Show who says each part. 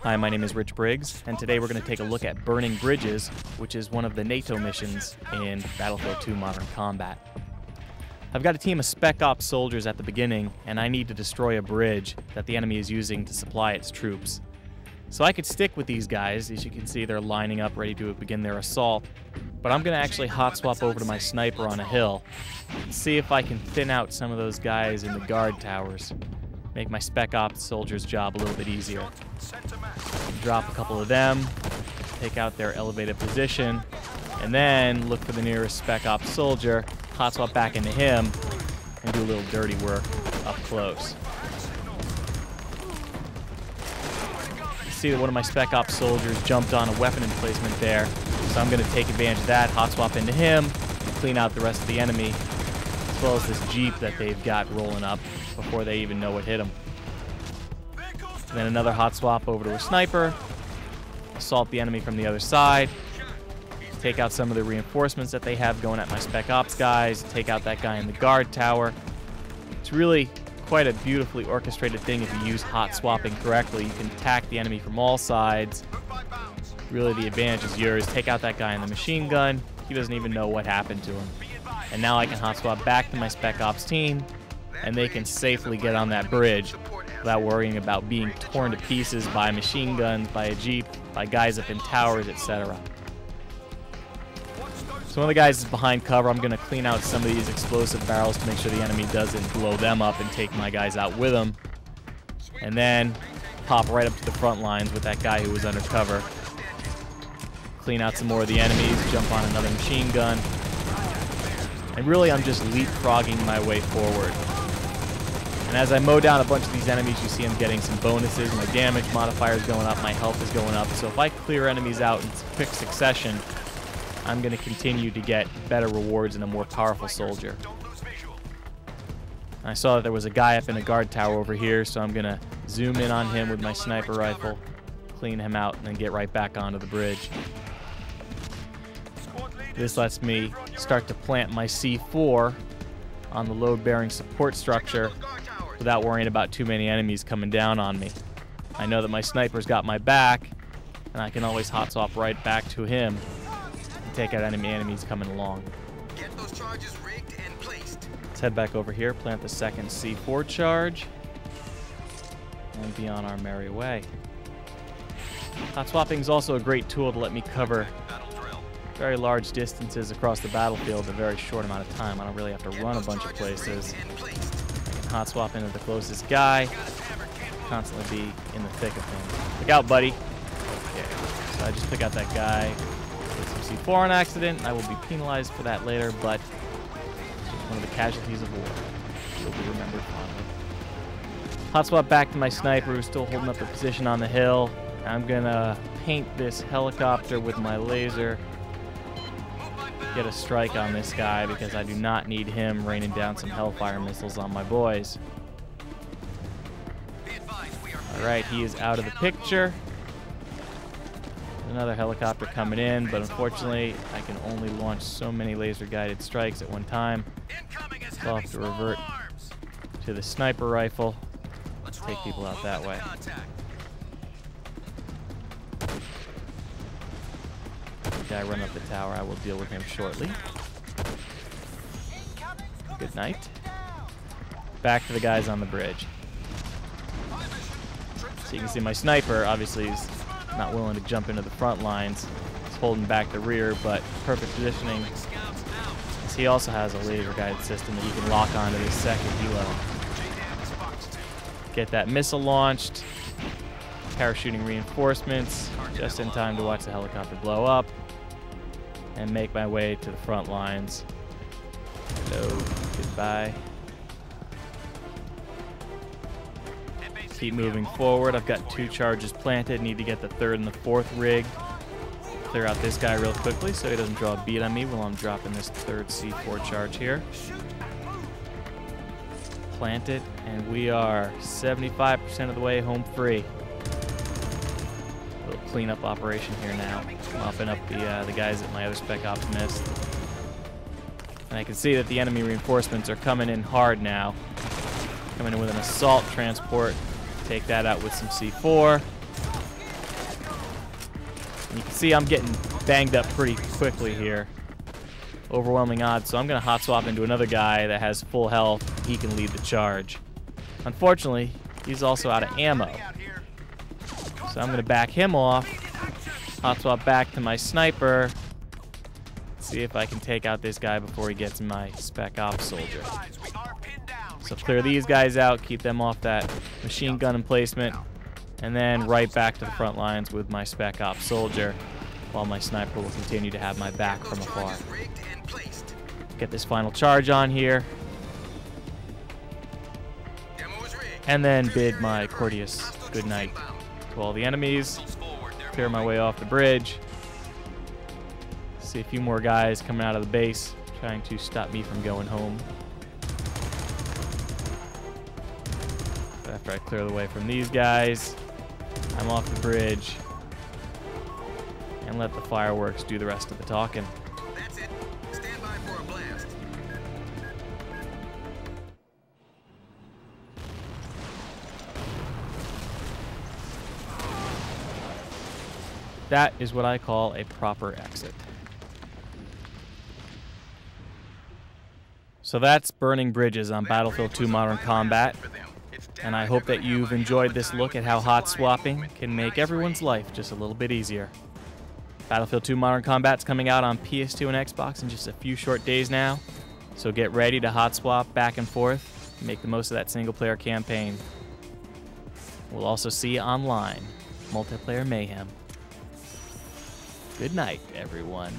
Speaker 1: Hi, my name is Rich Briggs, and today we're going to take a look at Burning Bridges, which is one of the NATO missions in Battlefield 2 Modern Combat. I've got a team of Spec Ops soldiers at the beginning, and I need to destroy a bridge that the enemy is using to supply its troops. So I could stick with these guys. As you can see, they're lining up ready to begin their assault, but I'm going to actually hot swap over to my sniper on a hill and see if I can thin out some of those guys in the guard towers. Make my Spec Ops soldiers' job a little bit easier. Drop a couple of them, take out their elevated position, and then look for the nearest Spec Ops soldier, hot swap back into him, and do a little dirty work up close. You see that one of my Spec Ops soldiers jumped on a weapon emplacement there, so I'm going to take advantage of that, hot swap into him, and clean out the rest of the enemy, as well as this Jeep that they've got rolling up before they even know what hit them. And then another hot swap over to a sniper, assault the enemy from the other side, take out some of the reinforcements that they have going at my Spec Ops guys, take out that guy in the guard tower. It's really quite a beautifully orchestrated thing if you use hot swapping correctly. You can attack the enemy from all sides. Really, the advantage is yours. Take out that guy in the machine gun. He doesn't even know what happened to him. And now I can hot swap back to my Spec Ops team, and they can safely get on that bridge without worrying about being torn to pieces by machine guns, by a Jeep, by guys up in towers, etc. So one of the guys is behind cover. I'm going to clean out some of these explosive barrels to make sure the enemy doesn't blow them up and take my guys out with them. And then pop right up to the front lines with that guy who was under cover. Clean out some more of the enemies, jump on another machine gun. And really, I'm just leapfrogging my way forward. And as I mow down a bunch of these enemies, you see I'm getting some bonuses. My damage modifier is going up, my health is going up. So if I clear enemies out in quick succession, I'm going to continue to get better rewards and a more powerful soldier. I saw that there was a guy up in a guard tower over here, so I'm going to zoom in on him with my sniper rifle, clean him out, and then get right back onto the bridge. This lets me start to plant my C4 on the load-bearing support structure without worrying about too many enemies coming down on me. I know that my sniper's got my back, and I can always hot swap right back to him and take out enemies coming along.
Speaker 2: Get those charges rigged and placed.
Speaker 1: Let's head back over here, plant the second C4 charge, and be on our merry way. Hot swapping is also a great tool to let me cover very large distances across the battlefield in a very short amount of time. I don't really have to run a bunch of places. I can hot swap into the closest guy, constantly be in the thick of things. Look out, buddy. Okay, so I just took out that guy with some C4 on accident. I will be penalized for that later, but it's just one of the casualties of war. It will be remembered fondly. Hot swap back to my sniper, who's still holding up the position on the hill. I'm gonna paint this helicopter with my laser. Get a strike on this guy because I do not need him raining down some Hellfire missiles on my boys. Alright, he is out of the picture. Another helicopter coming in, but unfortunately I can only launch so many laser guided strikes at one time. So I'll have to revert to the sniper rifle. Take people out that way. Guy run up the tower. I will deal with him shortly. Good night. Back to the guys on the bridge. So you can see my sniper obviously is not willing to jump into the front lines. He's holding back the rear, but perfect positioning. As he also has a laser guided system that you can lock onto this second helo. Get that missile launched. Parachuting reinforcements just in time to watch the helicopter blow up. And make my way to the front lines. Hello, goodbye. Keep moving forward. I've got 2 charges planted. Need to get the 3rd and the 4th rig. Clear out this guy real quickly so he doesn't draw a bead on me while I'm dropping this 3rd C4 charge here. Plant it, and we are 75% of the way home free. Little cleanup operation here now. Mopping up the guys that my other Spec Ops missed. And I can see that the enemy reinforcements are coming in hard now. Coming in with an assault transport. Take that out with some C4. And you can see I'm getting banged up pretty quickly here. Overwhelming odds, so I'm going to hot swap into another guy that has full health. He can lead the charge. Unfortunately, he's also out of ammo. So I'm going to back him off, hot swap back to my sniper, see if I can take out this guy before he gets my Spec Ops soldier. So clear these guys out, keep them off that machine gun emplacement, and then right back to the front lines with my Spec Ops soldier, while my sniper will continue to have my back from afar. Get this final charge on here, and then bid my courteous good night to all the enemies. Clear my way off the bridge. See a few more guys coming out of the base, trying to stop me from going home. But after I clear the way from these guys, I'm off the bridge and let the fireworks do the rest of the talking.
Speaker 2: That's it. Stand by for a blast.
Speaker 1: That is what I call a proper exit. So that's Burning Bridges on Battlefield 2 Modern Combat, and I hope that you've enjoyed this look at how hot swapping can make everyone's life just a little bit easier. Battlefield 2 Modern Combat's coming out on PS2 and Xbox in just a few short days now, so get ready to hot swap back and forth and make the most of that single player campaign. We'll also see you online, multiplayer mayhem. Good night, everyone.